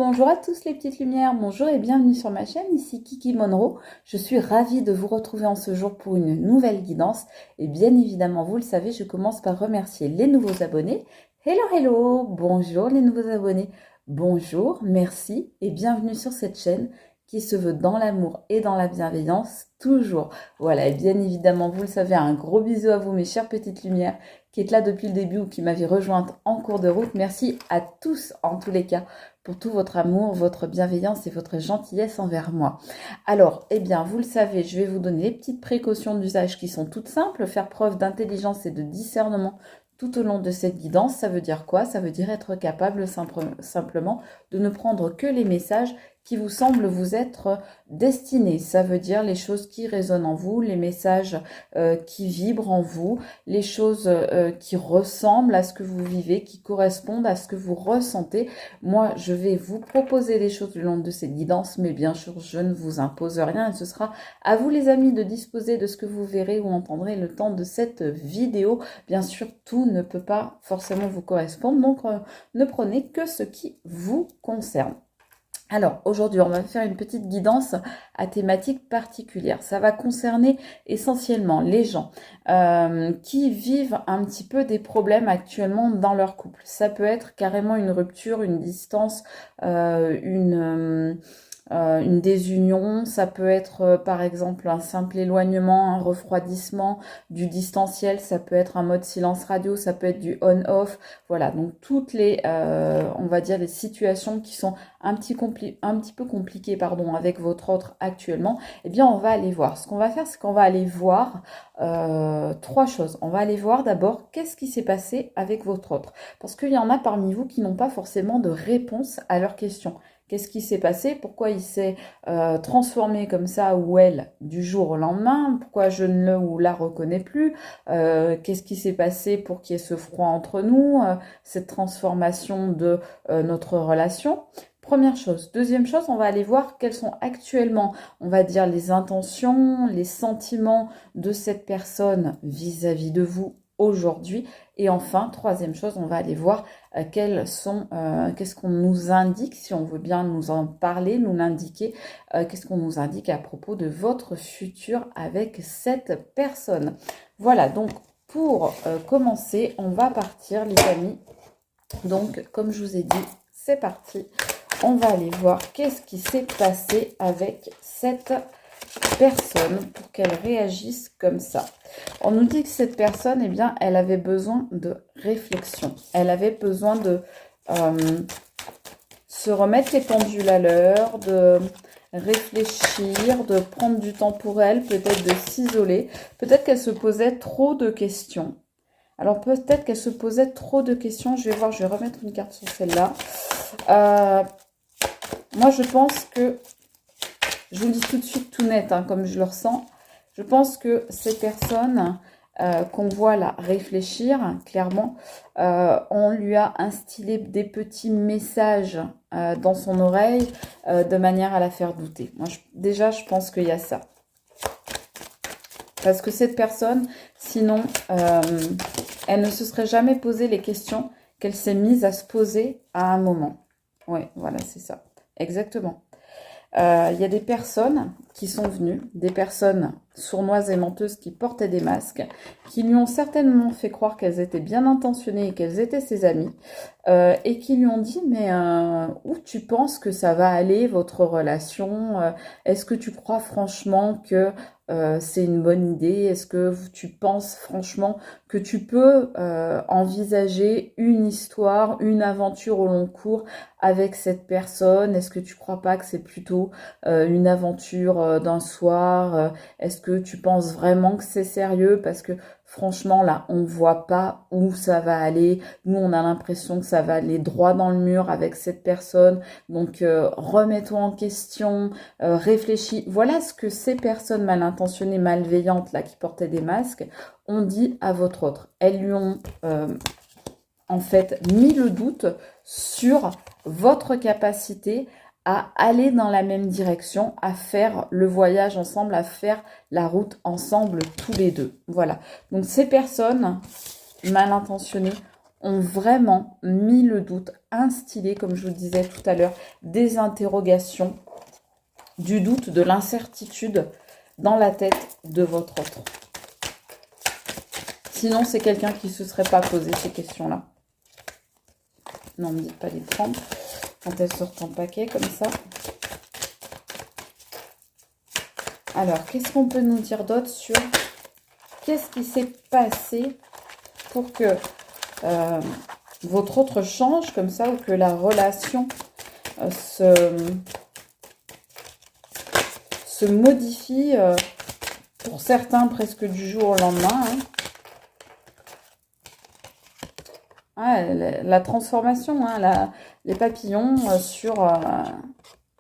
Bonjour à tous les petites lumières, bonjour et bienvenue sur ma chaîne, ici Kiki Monroe. Je suis ravie de vous retrouver en ce jour pour une nouvelle guidance. Et bien évidemment, vous le savez, je commence par remercier les nouveaux abonnés. Hello, hello, bonjour les nouveaux abonnés. Bonjour, merci et bienvenue sur cette chaîne qui se veut dans l'amour et dans la bienveillance, toujours. Voilà, et bien évidemment, vous le savez, un gros bisou à vous mes chères petites lumières qui êtes là depuis le début ou qui m'avez rejointe en cours de route. Merci à tous en tous les cas pour tout votre amour, votre bienveillance et votre gentillesse envers moi. Alors, eh bien, vous le savez, je vais vous donner les petites précautions d'usage qui sont toutes simples. Faire preuve d'intelligence et de discernement tout au long de cette guidance. Ça veut dire quoi? Ça veut dire être capable simplement de ne prendre que les messages qui vous semblent vous être destinés. Ça veut dire les choses qui résonnent en vous, les messages qui vibrent en vous, les choses qui ressemblent à ce que vous vivez, qui correspondent à ce que vous ressentez. Moi, je vais vous proposer les choses le long de cette guidance, mais bien sûr, je ne vous impose rien et ce sera à vous les amis de disposer de ce que vous verrez ou entendrez le temps de cette vidéo. Bien sûr, tout ne peut pas forcément vous correspondre, donc ne prenez que ce qui vous concerne. Alors, aujourd'hui, on va faire une petite guidance à thématique particulière. Ça va concerner essentiellement les gens qui vivent un petit peu des problèmes actuellement dans leur couple. Ça peut être carrément une rupture, une distance, une désunion, ça peut être par exemple un simple éloignement, un refroidissement, du distanciel, ça peut être un mode silence radio, ça peut être du on-off, voilà, donc toutes les, on va dire les situations qui sont un petit peu compliquées pardon, avec votre autre actuellement, eh bien on va aller voir. Ce qu'on va faire, c'est qu'on va aller voir trois choses. On va aller voir d'abord qu'est-ce qui s'est passé avec votre autre, parce qu'il y en a parmi vous qui n'ont pas forcément de réponse à leurs questions. Qu'est-ce qui s'est passé? Pourquoi il s'est transformé comme ça ou elle du jour au lendemain? Pourquoi je ne le ou la reconnais plus? Qu'est-ce qui s'est passé pour qu'il y ait ce froid entre nous? Cette transformation de notre relation? Première chose. Deuxième chose, on va aller voir quelles sont actuellement, on va dire, les intentions, les sentiments de cette personne vis-à-vis de vous aujourd'hui. Et enfin, troisième chose, on va aller voir qu'est-ce qu'on nous indique, si on veut bien nous en parler, nous l'indiquer, qu'est-ce qu'on nous indique à propos de votre futur avec cette personne. Voilà, donc pour commencer, on va partir les amis. Donc, comme je vous ai dit, c'est parti. On va aller voir qu'est-ce qui s'est passé avec cette personne pour qu'elle réagisse comme ça. On nous dit que cette personne, eh bien, elle avait besoin de réflexion. Elle avait besoin de se remettre les pendules à l'heure, de réfléchir, de prendre du temps pour elle, peut-être de s'isoler. Peut-être qu'elle se posait trop de questions. Alors peut-être qu'elle se posait trop de questions. Je vais voir, je vais remettre une carte sur celle-là. Moi, je pense que, je vous le dis tout de suite tout net, hein, comme je le ressens, je pense que ces personnes qu'on voit là réfléchir, clairement, on lui a instillé des petits messages dans son oreille de manière à la faire douter. Moi, déjà, je pense qu'il y a ça. Parce que cette personne, sinon, elle ne se serait jamais posé les questions qu'elle s'est mise à se poser à un moment. Oui, voilà, c'est ça. Exactement. Il y a des personnes qui sont venues, des personnes sournoises et menteuses qui portaient des masques, qui lui ont certainement fait croire qu'elles étaient bien intentionnées et qu'elles étaient ses amies, et qui lui ont dit, mais où tu penses que ça va aller, votre relation? Est-ce que tu crois franchement que c'est une bonne idée? Est-ce que tu penses franchement que tu peux envisager une histoire, une aventure au long cours avec cette personne? Est-ce que tu crois pas que c'est plutôt une aventure d'un soir? Est-ce que tu penses vraiment que c'est sérieux? Parce que franchement, là, on ne voit pas où ça va aller. Nous, on a l'impression que ça va aller droit dans le mur avec cette personne. Donc, remets-toi en question, réfléchis. Voilà ce que ces personnes mal intentionnées, malveillantes, là, qui portaient des masques, ont dit à votre autre. Elles lui ont, en fait, mis le doute sur votre capacité à aller dans la même direction, à faire le voyage ensemble, à faire la route ensemble tous les deux. Voilà. Donc ces personnes mal intentionnées ont vraiment mis le doute, instillé, comme je vous disais tout à l'heure, des interrogations, du doute, de l'incertitude dans la tête de votre autre. Sinon, c'est quelqu'un qui ne se serait pas posé ces questions-là. Non, ne me dites pas les prendre quand elles sortent en paquet comme ça. Alors, qu'est-ce qu'on peut nous dire d'autre sur qu'est-ce qui s'est passé pour que votre autre change comme ça, ou que la relation se modifie, pour certains presque du jour au lendemain. Hein. Ah, la transformation, hein, les papillons sur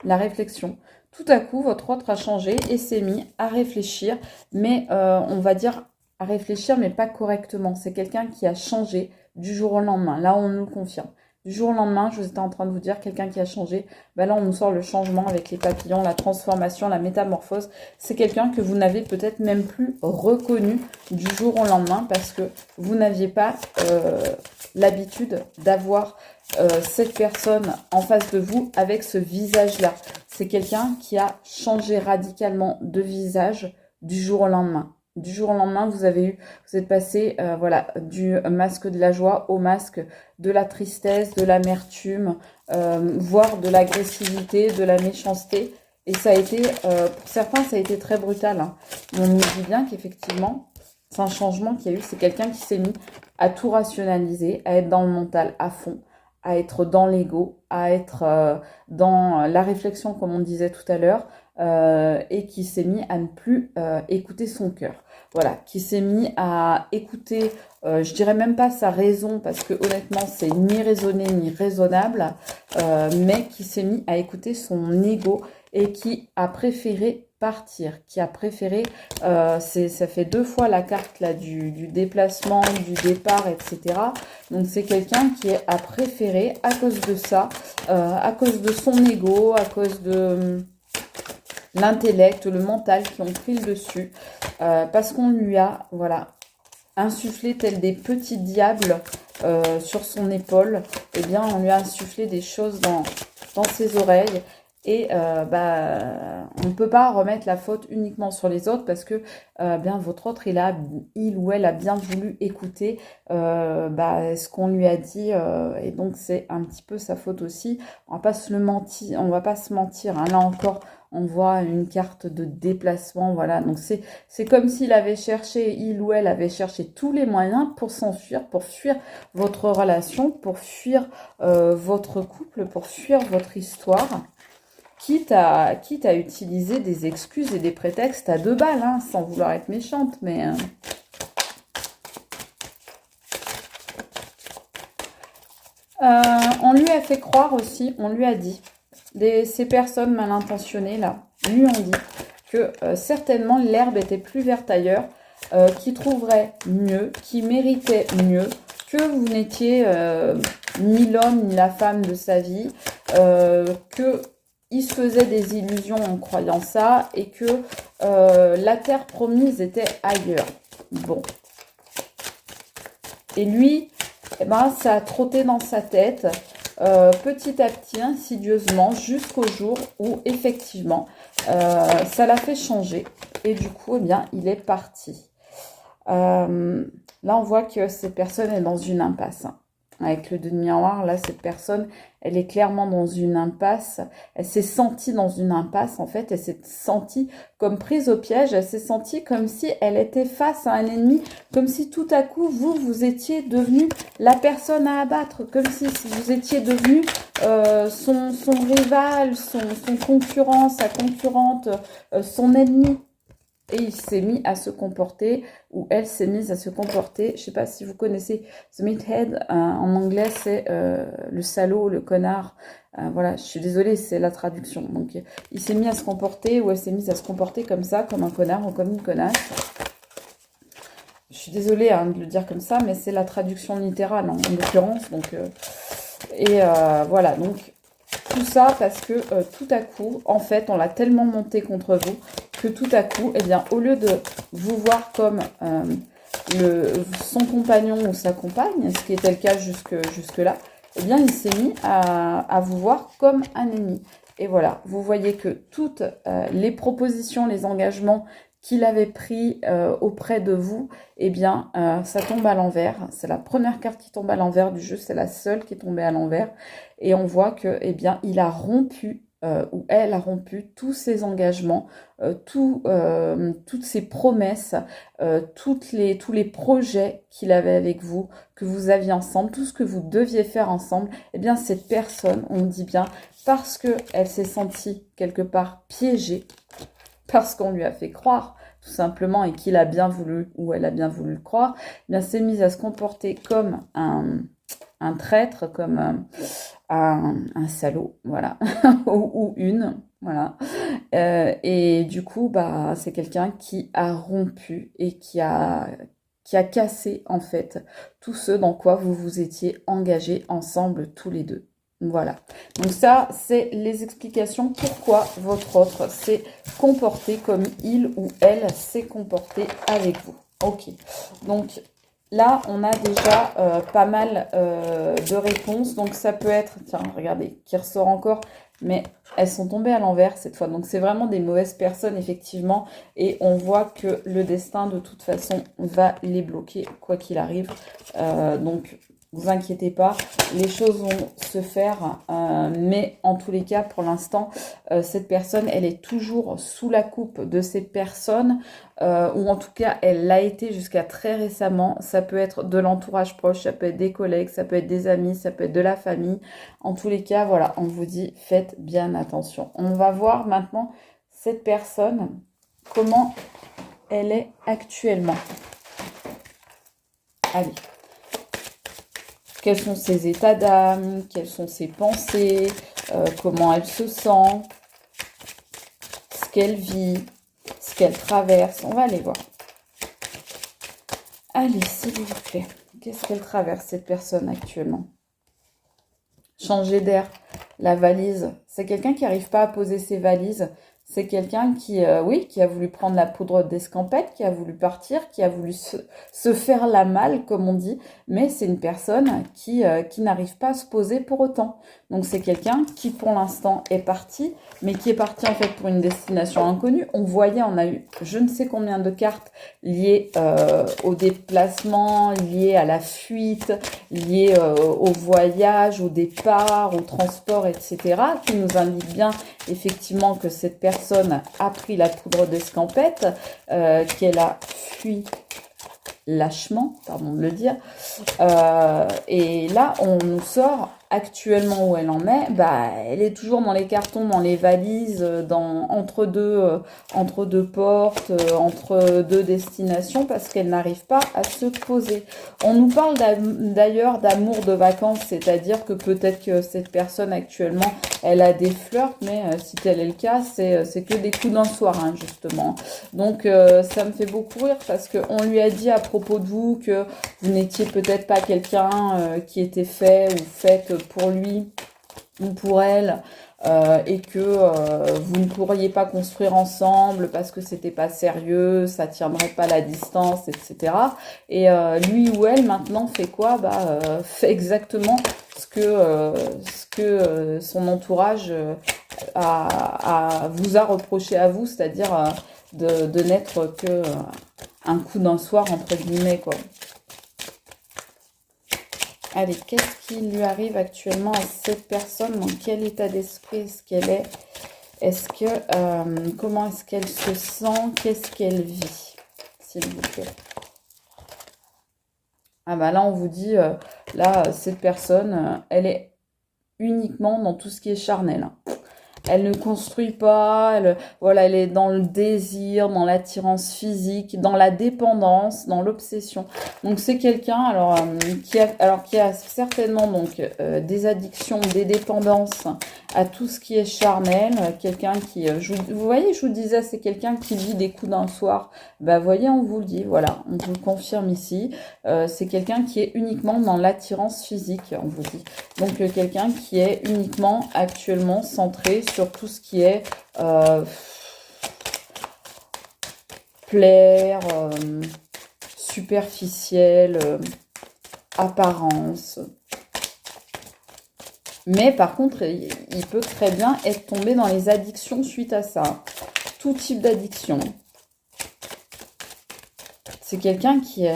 la réflexion. Tout à coup, votre autre a changé et s'est mis à réfléchir, mais on va dire à réfléchir, mais pas correctement. C'est quelqu'un qui a changé du jour au lendemain. Là, on nous le confirme. Du jour au lendemain, je vous étais en train de vous dire quelqu'un qui a changé. Ben là, on nous sort le changement avec les papillons, la transformation, la métamorphose. C'est quelqu'un que vous n'avez peut-être même plus reconnu du jour au lendemain parce que vous n'aviez pas l'habitude d'avoir cette personne en face de vous avec ce visage-là. C'est quelqu'un qui a changé radicalement de visage du jour au lendemain. Du jour au lendemain, vous êtes passé voilà, du masque de la joie au masque de la tristesse, de l'amertume, voire de l'agressivité, de la méchanceté. Et ça a été, pour certains, ça a été très brutal. Hein. On nous dit bien qu'effectivement, c'est un changement qu'il y a eu. C'est quelqu'un qui s'est mis à tout rationaliser, à être dans le mental à fond, à être dans l'ego, à être dans la réflexion, comme on disait tout à l'heure, et qui s'est mis à ne plus écouter son cœur. Voilà, qui s'est mis à écouter, je dirais même pas sa raison, parce que honnêtement, c'est ni raisonné ni raisonnable, mais qui s'est mis à écouter son ego et qui a préféré partir, qui a préféré, ça fait 2 fois la carte là du déplacement, du départ, etc. Donc c'est quelqu'un qui a préféré, à cause de ça, à cause de son ego, à cause de l'intellect, le mental qui ont pris le dessus, parce qu'on lui a, voilà, insufflé tel des petits diables sur son épaule. Eh bien, on lui a insufflé des choses dans ses oreilles. Et on ne peut pas remettre la faute uniquement sur les autres parce que bien votre autre, il ou elle a bien voulu écouter ce qu'on lui a dit et donc c'est un petit peu sa faute aussi. On va pas se mentir. Hein. Là encore, on voit une carte de déplacement, voilà. Donc c'est comme il ou elle avait cherché tous les moyens pour s'enfuir, pour fuir votre relation, pour fuir votre couple, pour fuir votre histoire. Quitte à utiliser des excuses et des prétextes à 2 balles, hein, sans vouloir être méchante, mais... on lui a fait croire aussi, on lui a dit, ces personnes mal intentionnées, là, lui ont dit que certainement l'herbe était plus verte ailleurs, qu'il trouverait mieux, qu'il méritait mieux, que vous n'étiez ni l'homme ni la femme de sa vie, que... il se faisait des illusions en croyant ça et que la terre promise était ailleurs. Bon. Et lui, eh ben, ça a trotté dans sa tête petit à petit, insidieusement, jusqu'au jour où, effectivement, ça l'a fait changer. Et du coup, eh bien, il est parti. Là, on voit que cette personne est dans une impasse. Hein. Avec le 2 de miroir, là, cette personne, elle est clairement dans une impasse. Elle s'est sentie dans une impasse, en fait. Elle s'est sentie comme prise au piège. Elle s'est sentie comme si elle était face à un ennemi. Comme si tout à coup, vous étiez devenu la personne à abattre. Comme si vous étiez devenu son rival, son concurrent, sa concurrente, son ennemi. Et il s'est mis à se comporter, ou elle s'est mise à se comporter. Je ne sais pas si vous connaissez The Meathead, en anglais c'est le salaud, le connard. Voilà, je suis désolée, c'est la traduction. Donc il s'est mis à se comporter, ou elle s'est mise à se comporter comme ça, comme un connard ou comme une connasse. Je suis désolée de le dire comme ça, mais c'est la traduction littérale en l'occurrence. Donc, voilà, donc tout ça parce que tout à coup, en fait, on l'a tellement monté contre vous que tout à coup, eh bien, au lieu de vous voir comme son compagnon ou sa compagne, ce qui était le cas jusque-là, eh bien, il s'est mis à vous voir comme un ennemi. Et voilà, vous voyez que toutes les propositions, les engagements qu'il avait pris auprès de vous, eh bien, ça tombe à l'envers. C'est la première carte qui tombe à l'envers du jeu, c'est la seule qui est tombée à l'envers. Et on voit que, eh bien, il a rompu, ou elle a rompu tous ses engagements, toutes ses promesses, tous les projets qu'il avait avec vous, que vous aviez ensemble, tout ce que vous deviez faire ensemble. Eh bien, cette personne, on dit bien, parce qu'elle s'est sentie quelque part piégée, parce qu'on lui a fait croire, tout simplement, et qu'il a bien voulu, ou elle a bien voulu le croire, eh bien, s'est mise à se comporter comme un traître, comme un salaud, voilà, ou une, voilà. Et du coup, bah, c'est quelqu'un qui a rompu et qui a cassé, en fait, tout ce dans quoi vous vous étiez engagés ensemble tous les deux. Voilà. Donc ça, c'est les explications pourquoi votre autre s'est comporté comme il ou elle s'est comporté avec vous. Ok. Donc là, on a déjà pas mal de réponses. Donc ça peut être, tiens, regardez, qui ressort encore, mais elles sont tombées à l'envers cette fois. Donc c'est vraiment des mauvaises personnes, effectivement. Et on voit que le destin, de toute façon, va les bloquer, quoi qu'il arrive. Donc vous inquiétez pas, les choses vont se faire, mais en tous les cas, pour l'instant, cette personne, elle est toujours sous la coupe de cette personne, ou en tout cas, elle l'a été jusqu'à très récemment. Ça peut être de l'entourage proche, ça peut être des collègues, ça peut être des amis, ça peut être de la famille. En tous les cas, voilà, on vous dit, faites bien attention. On va voir maintenant cette personne, comment elle est actuellement. Allez. Quels sont ses états d'âme, quelles sont ses pensées, comment elle se sent, ce qu'elle vit, ce qu'elle traverse. On va aller voir. Allez, s'il vous plaît. Qu'est-ce qu'elle traverse, cette personne, actuellement? Changer d'air, la valise. C'est quelqu'un qui n'arrive pas à poser ses valises. C'est quelqu'un qui, oui, qui a voulu prendre la poudre d'escampette, qui a voulu partir, qui a voulu se faire la malle, comme on dit. Mais c'est une personne qui n'arrive pas à se poser pour autant. Donc c'est quelqu'un qui, pour l'instant, est parti, mais qui est parti en fait pour une destination inconnue. On voyait, on a eu je ne sais combien de cartes liées au déplacement, liées à la fuite, liées au voyage, au départ, au transport, etc., qui nous indiquent bien effectivement que cette personne a pris la poudre d'escampette, qu'elle a fui lâchement, pardon de le dire. Et là, on nous sort actuellement où elle en est. Bah, elle est toujours dans les cartons, dans les valises, entre deux portes, entre deux destinations, parce qu'elle n'arrive pas à se poser. On nous parle d'ailleurs d'amour de vacances, c'est-à-dire que peut-être que cette personne actuellement, elle a des flirts, mais si tel est le cas, c'est que des coups d'un soir, hein, justement. Donc ça me fait beaucoup rire parce qu'on lui a dit à propos de vous que vous n'étiez peut-être pas quelqu'un qui était fait ou faite pour lui ou pour elle, et que vous ne pourriez pas construire ensemble parce que c'était pas sérieux, ça tiendrait pas la distance, etc. Et lui ou elle maintenant fait quoi? Bah fait exactement ce que son entourage vous a reproché à vous, c'est-à-dire de n'être que un coup d'un soir, entre guillemets, quoi. Allez, qu'est-ce qui lui arrive actuellement à cette personne? Dans quel état d'esprit est-ce qu'elle est? Est-ce que comment est-ce qu'elle se sent? Qu'est-ce qu'elle vit, s'il vous plaît? Ah bah là, on vous dit, là, cette personne, elle est uniquement dans tout ce qui est charnel, hein. Elle ne construit pas, voilà, elle est dans le désir, dans l'attirance physique, dans la dépendance, dans l'obsession. Donc c'est quelqu'un qui a certainement donc des addictions, des dépendances à tout ce qui est charnel, quelqu'un qui, vous voyez, je vous disais, c'est quelqu'un qui vit des coups d'un soir. Bah voyez, on vous le dit, voilà, on vous le confirme ici. C'est quelqu'un qui est uniquement dans l'attirance physique, on vous dit. Donc quelqu'un qui est uniquement actuellement centré sur tout ce qui est superficielle, apparence. Mais par contre, il peut très bien être tombé dans les addictions suite à ça. Tout type d'addiction. C'est quelqu'un qui est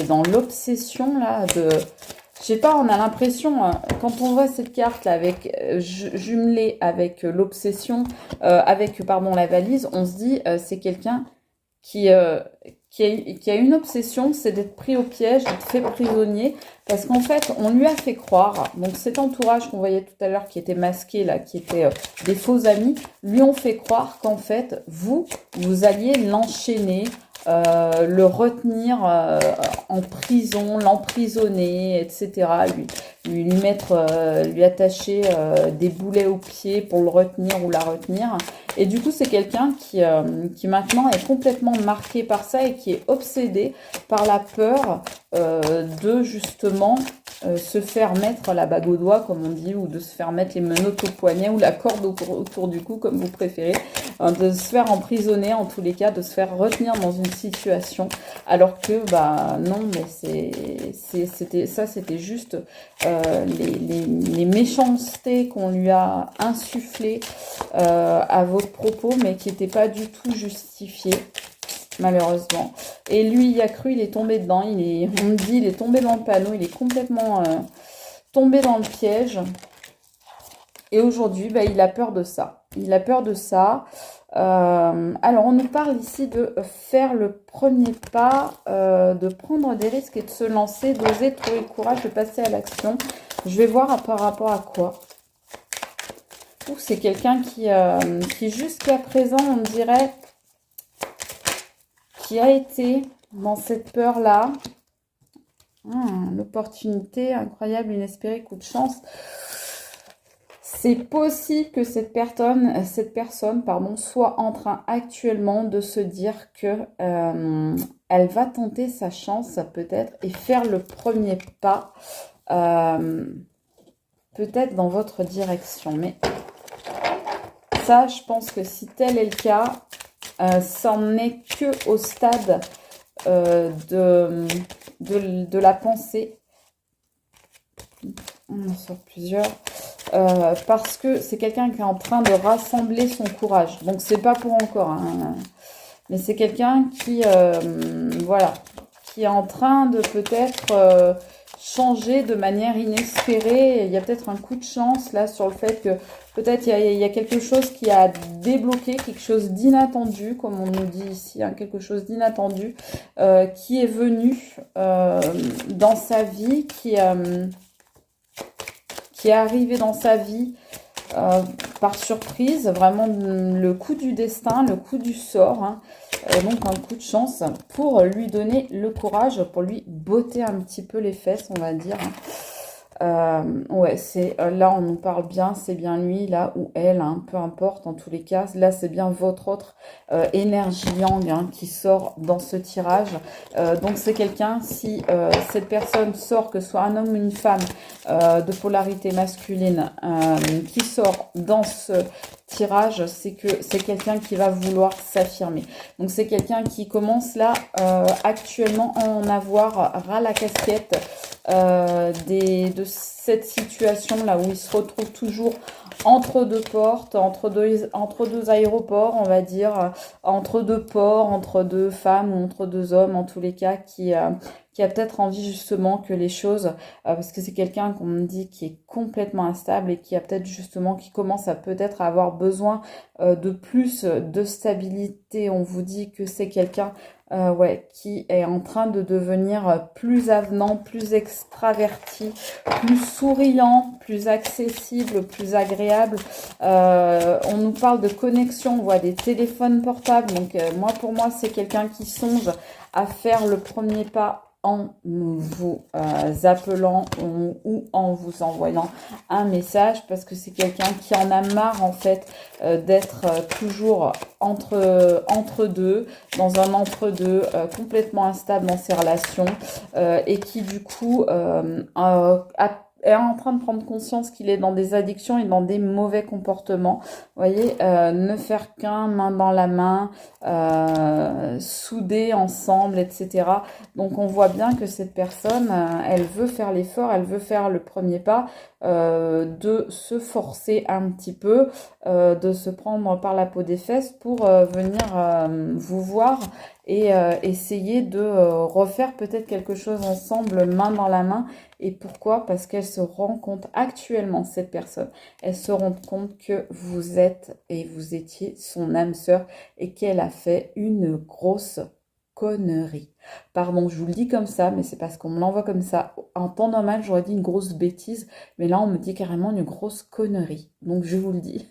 dans l'obsession là de... Je sais pas, on a l'impression, quand on voit cette carte là avec jumelée avec l'obsession, pardon, la valise, on se dit c'est quelqu'un qui a une obsession, c'est d'être pris au piège, d'être fait prisonnier, parce qu'en fait, on lui a fait croire, donc cet entourage qu'on voyait tout à l'heure qui était masqué là, qui était des faux amis, lui ont fait croire qu'en fait, vous alliez l'enchaîner, le retenir en prison, l'emprisonner, etc. Lui attacher des boulets aux pieds pour le retenir ou la retenir. Et du coup, c'est quelqu'un qui maintenant est complètement marqué par ça et qui est obsédé par la peur de justement se faire mettre la bague au doigt, comme on dit, ou de se faire mettre les menottes au poignet ou la corde autour du cou, comme vous préférez, de se faire emprisonner, en tous les cas, de se faire retenir dans une situation, alors que, bah non, mais c'était juste les méchancetés qu'on lui a insufflées à votre propos, mais qui n'étaient pas du tout justifiées, malheureusement. Et lui, il a cru, il est tombé dedans, on me dit, il est tombé dans le panneau, il est complètement tombé dans le piège. Et aujourd'hui, bah, il a peur de ça. Il a peur de ça. Alors, on nous parle ici de faire le premier pas, de prendre des risques et de se lancer, d'oser, trouver le courage, de passer à l'action. Je vais voir par rapport à quoi. C'est quelqu'un qui jusqu'à présent, on dirait, qui a été dans cette peur-là. L'opportunité incroyable, inespérée, coup de chance. C'est possible que cette personne, soit en train actuellement de se dire que elle va tenter sa chance peut-être et faire le premier pas peut-être dans votre direction. Mais ça, je pense que si tel est le cas, ça n'en est que au stade de la pensée. On en sort plusieurs. Parce que c'est quelqu'un qui est en train de rassembler son courage. Donc, c'est pas pour encore. Hein. Mais c'est quelqu'un qui, voilà, qui est en train de peut-être changer de manière inespérée. Il y a peut-être un coup de chance là sur le fait que peut-être il y a quelque chose qui a débloqué, quelque chose d'inattendu, comme on nous dit ici, hein, quelque chose d'inattendu qui est venu dans sa vie, qui est arrivé dans sa vie par surprise, vraiment le coup du destin, le coup du sort, hein, donc un coup de chance pour lui donner le courage, pour lui botter un petit peu les fesses, on va dire. Ouais, là on nous parle bien, c'est bien lui, là ou elle, hein, peu importe, en tous les cas, là c'est bien votre autre énergie yang hein, qui sort dans ce tirage. Donc c'est quelqu'un, si cette personne sort, que ce soit un homme ou une femme de polarité masculine qui sort dans ce tirage, c'est que c'est quelqu'un qui va vouloir s'affirmer. Donc c'est quelqu'un qui commence là actuellement à en avoir ras la casquette de cette situation là où il se retrouve toujours entre deux portes, entre deux aéroports, on va dire, entre deux ports, entre deux femmes ou entre deux hommes, en tous les cas, qui a peut-être envie justement que les choses, parce que c'est quelqu'un qu'on me dit qui est complètement instable et qui a peut-être justement, qui commence à peut-être avoir besoin de plus de stabilité. On vous dit que c'est quelqu'un ouais, qui est en train de devenir plus avenant, plus extraverti, plus souriant, plus accessible, plus agréable. On nous parle de connexion, on voit des téléphones portables. Donc moi, pour moi, c'est quelqu'un qui songe à faire le premier pas en vous appelant ou en vous envoyant un message, parce que c'est quelqu'un qui en a marre en fait d'être toujours entre deux, dans un entre-deux complètement instable dans ses relations et qui du coup est en train de prendre conscience qu'il est dans des addictions et dans des mauvais comportements. Vous voyez, ne faire qu'un, main dans la main, soudés ensemble, etc. Donc on voit bien que cette personne, elle veut faire l'effort, elle veut faire le premier pas, de se forcer un petit peu, de se prendre par la peau des fesses pour venir vous voir et essayer de refaire peut-être quelque chose ensemble, main dans la main. Et pourquoi? Parce qu'elle se rend compte actuellement, cette personne, elle se rend compte que vous êtes et vous étiez son âme sœur et qu'elle a fait une grosse connerie. Pardon, je vous le dis comme ça, mais c'est parce qu'on me l'envoie comme ça. En temps normal, j'aurais dit une grosse bêtise, mais là, on me dit carrément une grosse connerie. Donc, je vous le dis.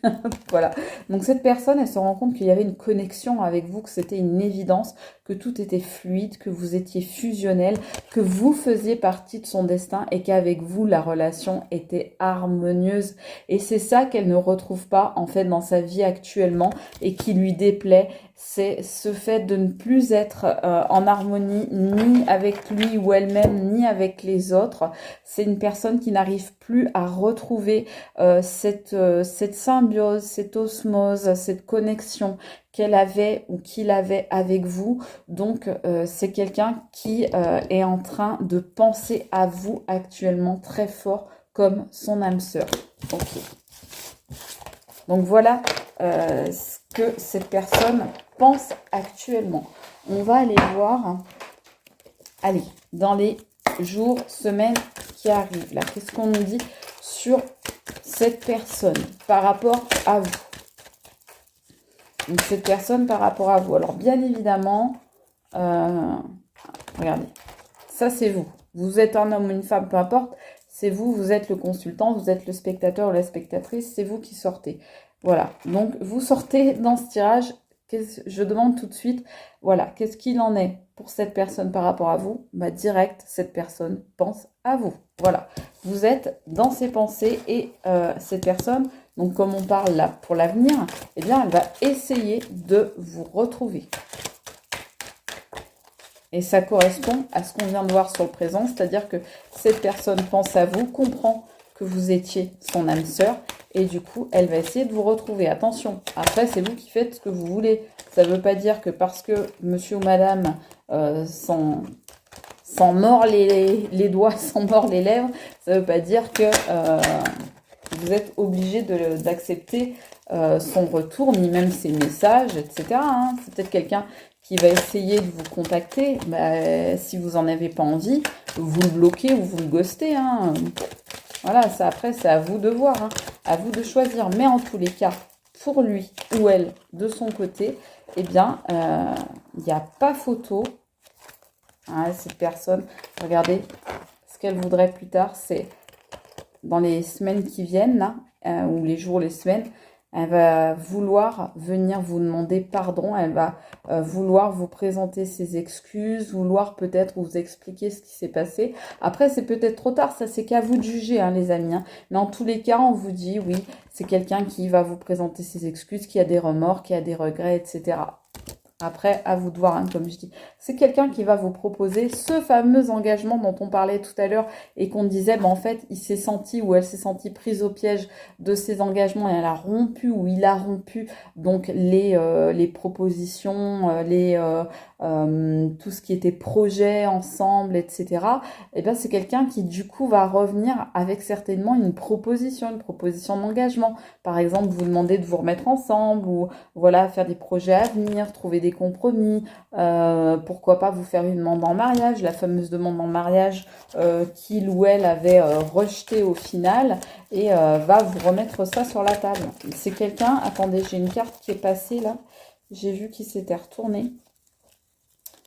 Voilà. Donc, cette personne, elle se rend compte qu'il y avait une connexion avec vous, que c'était une évidence, que tout était fluide, que vous étiez fusionnel, que vous faisiez partie de son destin et qu'avec vous, la relation était harmonieuse. Et c'est ça qu'elle ne retrouve pas, en fait, dans sa vie actuellement et qui lui déplaît. C'est ce fait de ne plus être en harmonie ni avec lui ou elle-même, ni avec les autres. C'est une personne qui n'arrive plus à retrouver cette symbiose, cette osmose, cette connexion qu'elle avait ou qu'il avait avec vous. Donc, c'est quelqu'un qui est en train de penser à vous actuellement très fort comme son âme sœur. Ok. Donc, voilà ce que cette personne pense actuellement. On va aller voir, allez, dans les jours, semaines qui arrivent. Là, qu'est-ce qu'on nous dit sur cette personne par rapport à vous? Donc, cette personne par rapport à vous. Alors, bien évidemment, regardez, ça c'est vous. Vous êtes un homme ou une femme, peu importe. C'est vous, vous êtes le consultant, vous êtes le spectateur ou la spectatrice. C'est vous qui sortez. Voilà. Donc, vous sortez dans ce tirage. Je demande tout de suite, voilà, qu'est-ce qu'il en est pour cette personne par rapport à vous? Bah, direct, cette personne pense à vous. Voilà. Vous êtes dans ses pensées et cette personne, donc comme on parle là pour l'avenir, eh bien, elle va essayer de vous retrouver. Et ça correspond à ce qu'on vient de voir sur le présent, c'est-à-dire que cette personne pense à vous, comprend que vous étiez son âme sœur, et du coup, elle va essayer de vous retrouver. Attention, après, c'est vous qui faites ce que vous voulez. Ça ne veut pas dire que parce que monsieur ou madame s'en mord les doigts, s'en mord les lèvres, ça ne veut pas dire que vous êtes obligé d'accepter son retour, ni même ses messages, etc. Hein. C'est peut-être quelqu'un qui va essayer de vous contacter. Bah, si vous n'en avez pas envie, vous le bloquez ou vous le ghostez. Hein. Voilà, ça après, c'est à vous de voir, hein, à vous de choisir. Mais en tous les cas, pour lui ou elle, de son côté, eh bien, il n'y a pas photo. Hein, cette personne, regardez, ce qu'elle voudrait plus tard, c'est dans les semaines qui viennent, là, ou les jours, les semaines, elle va vouloir venir vous demander pardon, elle va vouloir vous présenter ses excuses, vouloir peut-être vous expliquer ce qui s'est passé. Après, c'est peut-être trop tard, ça c'est qu'à vous de juger, hein, les amis. Hein. Mais en tous les cas, on vous dit, oui, c'est quelqu'un qui va vous présenter ses excuses, qui a des remords, qui a des regrets, etc. Après, à vous de voir, hein, comme je dis. C'est quelqu'un qui va vous proposer ce fameux engagement dont on parlait tout à l'heure et qu'on disait, en fait, il s'est senti ou elle s'est sentie prise au piège de ses engagements et elle a rompu ou il a rompu donc les propositions, tout ce qui était projet ensemble, etc. Et bien, c'est quelqu'un qui, du coup, va revenir avec certainement une proposition d'engagement. Par exemple, vous demander de vous remettre ensemble ou voilà, faire des projets à venir, trouver des compromis, pourquoi pas vous faire une demande en mariage, la fameuse demande en mariage qu'il ou elle avait rejetée au final et va vous remettre ça sur la table. C'est quelqu'un, attendez, j'ai une carte qui est passée là, j'ai vu qu'il s'était retourné.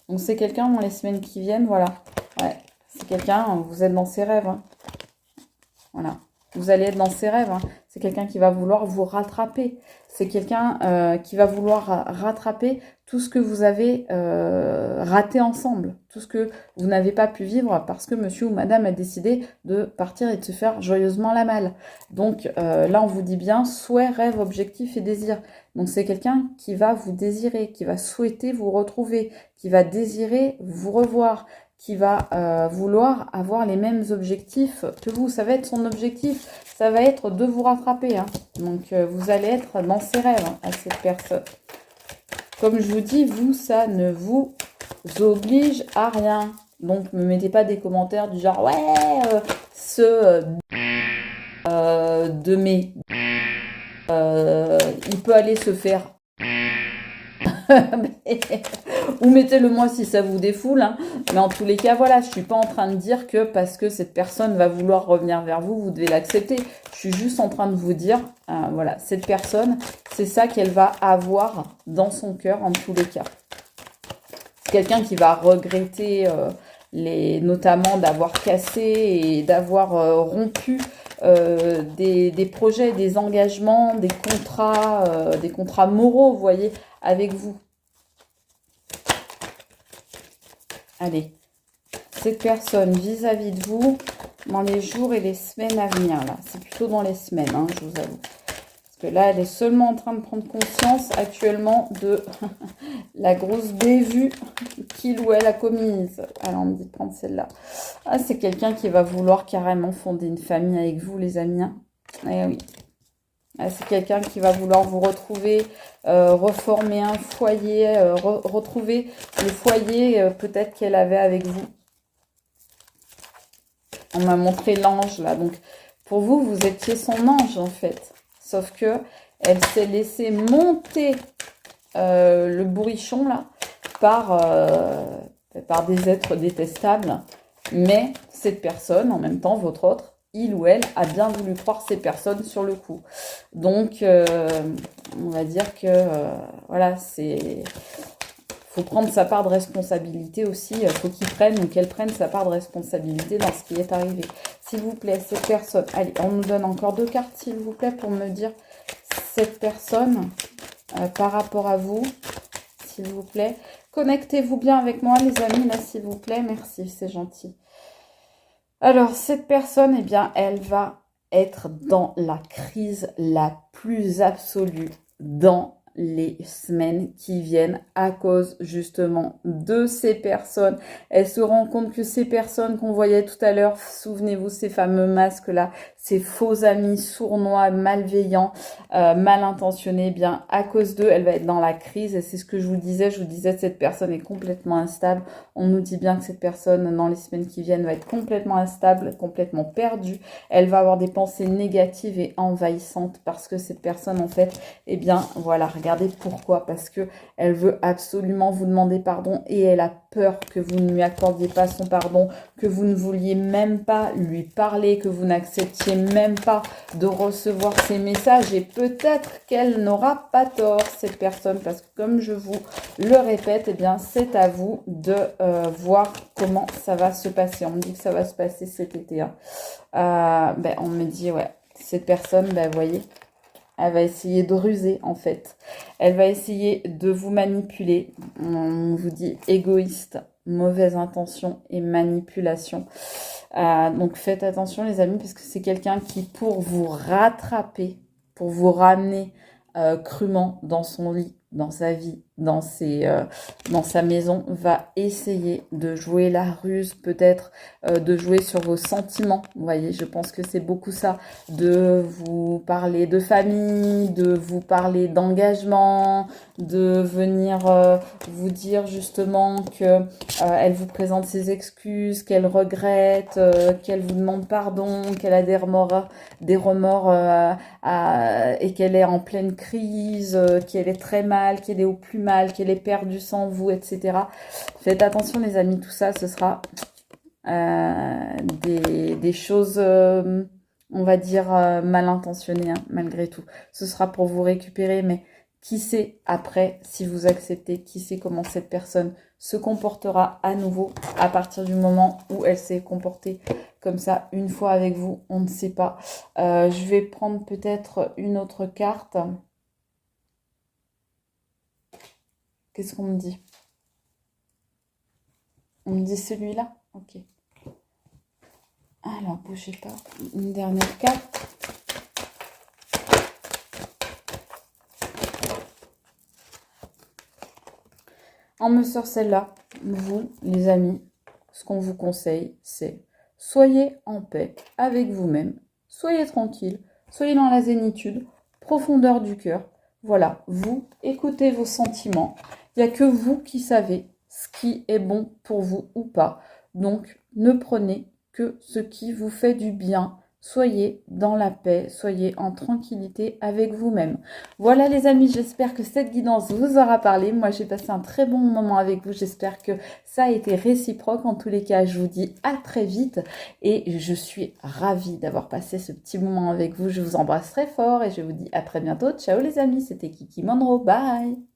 Donc c'est quelqu'un dans les semaines qui viennent, voilà. Ouais, c'est quelqu'un, vous êtes dans ses rêves. Hein. Voilà. Vous allez être dans ses rêves. Hein. C'est quelqu'un qui va vouloir vous rattraper. C'est quelqu'un qui va vouloir rattraper tout ce que vous avez raté ensemble. Tout ce que vous n'avez pas pu vivre parce que monsieur ou madame a décidé de partir et de se faire joyeusement la malle. Donc là, on vous dit bien souhait, rêve, objectif et désir. Donc c'est quelqu'un qui va vous désirer, qui va souhaiter vous retrouver, qui va désirer vous revoir, qui va vouloir avoir les mêmes objectifs que vous. Ça va être son objectif, ça va être de vous rattraper. Hein. Donc, vous allez être dans ses rêves hein, à cette personne. Comme je vous dis, vous, ça ne vous oblige à rien. Donc, ne me mettez pas des commentaires du genre « Ouais, de mai, il peut aller se faire... » Ou mettez-le moi si ça vous défoule. Hein. Mais en tous les cas, voilà, je suis pas en train de dire que parce que cette personne va vouloir revenir vers vous, vous devez l'accepter. Je suis juste en train de vous dire, voilà, cette personne, c'est ça qu'elle va avoir dans son cœur en tous les cas. C'est quelqu'un qui va regretter notamment d'avoir cassé et d'avoir rompu des projets, des engagements, des contrats moraux, vous voyez, avec vous. Allez, cette personne vis-à-vis de vous dans les jours et les semaines à venir, là. C'est plutôt dans les semaines, hein, je vous avoue. Parce que là, elle est seulement en train de prendre conscience actuellement de la grosse bévue qu'il ou elle a commise. Alors, on me dit de prendre celle-là. Ah, c'est quelqu'un qui va vouloir carrément fonder une famille avec vous, les amis. Hein. Eh oui. C'est quelqu'un qui va vouloir vous retrouver, reformer un foyer, retrouver le foyer peut-être qu'elle avait avec vous. On m'a montré l'ange là. Donc pour vous, vous étiez son ange en fait. Sauf que elle s'est laissée monter le bourrichon là par des êtres détestables. Mais cette personne, en même temps, votre autre, il ou elle a bien voulu croire ces personnes sur le coup. Donc, on va dire que, voilà, faut prendre sa part de responsabilité aussi. Il faut qu'il prenne ou qu'elle prenne sa part de responsabilité dans ce qui est arrivé. S'il vous plaît, cette personne... Allez, on nous donne encore 2 cartes, s'il vous plaît, pour me dire cette personne par rapport à vous, s'il vous plaît. Connectez-vous bien avec moi, les amis, là, s'il vous plaît. Merci, c'est gentil. Alors, cette personne, eh bien, elle va être dans la crise la plus absolue dans les semaines qui viennent à cause justement de ces personnes. Elle se rend compte que ces personnes qu'on voyait tout à l'heure, souvenez-vous, ces fameux masques-là, ces faux amis sournois, malveillants, mal intentionnés, eh bien, à cause d'eux, elle va être dans la crise. Et c'est ce que je vous disais cette personne est complètement instable. On nous dit bien que cette personne, dans les semaines qui viennent, va être complètement instable, complètement perdue. Elle va avoir des pensées négatives et envahissantes parce que cette personne, en fait, eh bien, voilà, regardez pourquoi. Parce que elle veut absolument vous demander pardon et elle a peur que vous ne lui accordiez pas son pardon, que vous ne vouliez même pas lui parler, que vous n'acceptiez même pas de recevoir ses messages. Et peut-être qu'elle n'aura pas tort, cette personne, parce que comme je vous le répète, eh bien, c'est à vous de voir comment ça va se passer. On me dit que ça va se passer cet été. Hein. On me dit, ouais, cette personne, vous voyez, elle va essayer de ruser, en fait. Elle va essayer de vous manipuler. On vous dit égoïste, mauvaise intention et manipulation. Donc, faites attention, les amis, parce que c'est quelqu'un qui, pour vous rattraper, pour vous ramener crûment dans son lit, dans sa vie, dans sa maison, va essayer de jouer la ruse, peut-être de jouer sur vos sentiments. Vous voyez, je pense que c'est beaucoup ça, de vous parler de famille, de vous parler d'engagement, de venir vous dire justement que elle vous présente ses excuses, qu'elle regrette, qu'elle vous demande pardon, qu'elle a des remords et qu'elle est en pleine crise, qu'elle est très mal, qu'elle est au plus mal, qu'elle est perdue sans vous, etc. Faites attention, les amis, tout ça, ce sera des choses, on va dire, mal intentionnées, hein, malgré tout. Ce sera pour vous récupérer, mais qui sait après, si vous acceptez, qui sait comment cette personne se comportera à nouveau à partir du moment où elle s'est comportée comme ça une fois avec vous, on ne sait pas. Je vais prendre peut-être une autre carte. Qu'est-ce qu'on me dit? On me dit celui-là? Ok. Alors, bougez pas. Une dernière carte. On me sort celle-là. Vous, les amis, ce qu'on vous conseille, c'est soyez en paix avec vous-même, soyez tranquille, soyez dans la zénitude, profondeur du cœur. Voilà, vous écoutez vos sentiments. Il n'y a que vous qui savez ce qui est bon pour vous ou pas. Donc, ne prenez que ce qui vous fait du bien. Soyez dans la paix, soyez en tranquillité avec vous-même. Voilà les amis, j'espère que cette guidance vous aura parlé. Moi, j'ai passé un très bon moment avec vous. J'espère que ça a été réciproque. En tous les cas, je vous dis à très vite et je suis ravie d'avoir passé ce petit moment avec vous. Je vous embrasse très fort et je vous dis à très bientôt. Ciao les amis, c'était Kiki Monroe. Bye!